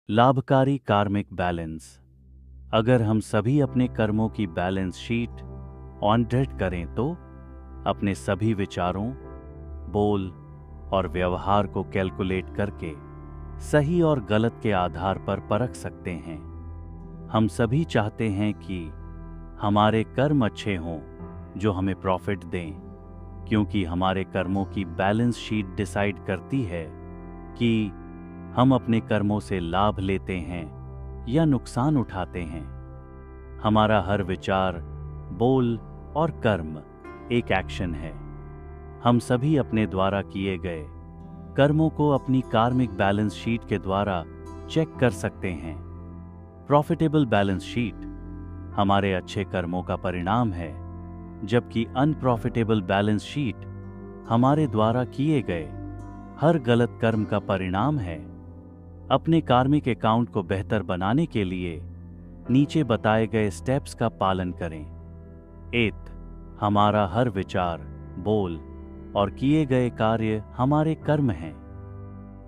लाभकारी कार्मिक बैलेंस। अगर हम सभी अपने कर्मों की बैलेंस शीट ऑडिट करें तो अपने सभी विचारों, बोल और व्यवहार को कैलकुलेट करके सही और गलत के आधार पर परख सकते हैं। हम सभी चाहते हैं कि हमारे कर्म अच्छे हों जो हमें प्रॉफिट दें, क्योंकि हमारे कर्मों की बैलेंस शीट डिसाइड करती है कि हम अपने कर्मों से लाभ लेते हैं या नुकसान उठाते हैं। हमारा हर विचार, बोल और कर्म एक एक्शन है। हम सभी अपने द्वारा किए गए कर्मों को अपनी कार्मिक बैलेंस शीट के द्वारा चेक कर सकते हैं। प्रॉफिटेबल बैलेंस शीट हमारे अच्छे कर्मों का परिणाम है, जबकि अनप्रॉफिटेबल बैलेंस शीट हमारे द्वारा किए गए हर गलत कर्म का परिणाम है। अपने कार्मिक अकाउंट को बेहतर बनाने के लिए नीचे बताए गए स्टेप्स का पालन करें। 1. हमारा हर विचार, बोल और किए गए कार्य हमारे कर्म हैं,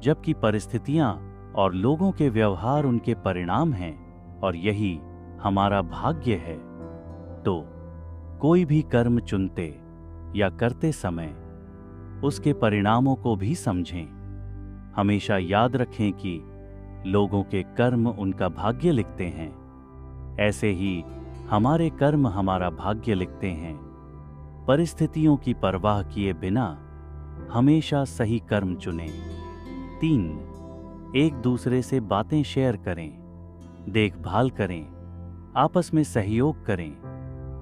जबकि परिस्थितियां और लोगों के व्यवहार उनके परिणाम हैं, और यही हमारा भाग्य है। तो कोई भी कर्म चुनते या करते समय उसके परिणामों को भी समझें। हमेशा याद रखें कि लोगों के कर्म उनका भाग्य लिखते हैं, ऐसे ही हमारे कर्म हमारा भाग्य लिखते हैं। परिस्थितियों की परवाह किए बिना हमेशा सही कर्म चुनें। 3. एक दूसरे से बातें शेयर करें, देखभाल करें, आपस में सहयोग करें,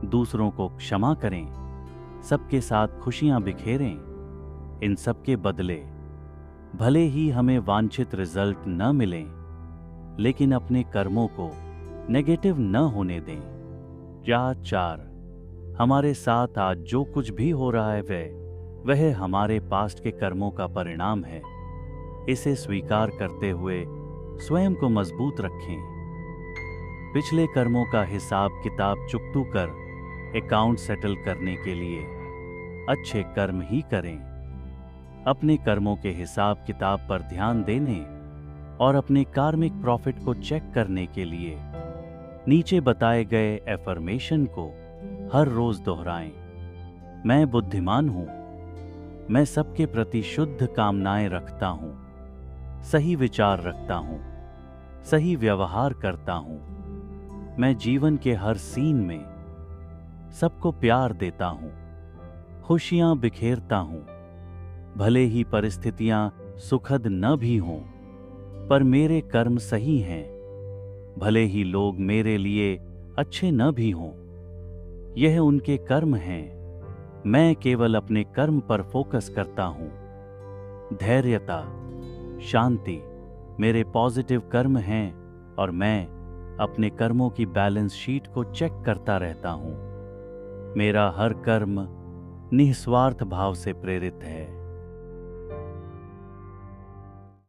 दूसरों को क्षमा करें, सबके साथ खुशियां बिखेरें। इन सब के बदले भले ही हमें वांछित रिजल्ट न मिलें, लेकिन अपने कर्मों को नेगेटिव न होने दें। 4. हमारे साथ आज जो कुछ भी हो रहा है वह हमारे पास्ट के कर्मों का परिणाम है। इसे स्वीकार करते हुए स्वयं को मजबूत रखें। पिछले कर्मों का हिसाब किताब चुकतू कर अकाउंट सेटल करने के लिए अच्छे कर्म ही करें। अपने कर्मों के हिसाब किताब पर ध्यान देने और अपने कार्मिक प्रॉफिट को चेक करने के लिए नीचे बताए गए एफर्मेशन को हर रोज दोहराएं। मैं बुद्धिमान हूं, मैं सबके प्रति शुद्ध कामनाएं रखता हूं, सही विचार रखता हूं, सही व्यवहार करता हूं, मैं जीवन के हर सीन में सबको प्यार देता हूं, खुशियां बिखेरता हूं। भले ही परिस्थितियां सुखद न भी हों, पर मेरे कर्म सही हैं। भले ही लोग मेरे लिए अच्छे न भी हों, यह उनके कर्म हैं। मैं केवल अपने कर्म पर फोकस करता हूं। धैर्यता, शांति मेरे पॉजिटिव कर्म हैं, और मैं अपने कर्मों की बैलेंस शीट को चेक करता रहता हूं। मेरा हर कर्म निस्वार्थ भाव से प्रेरित है।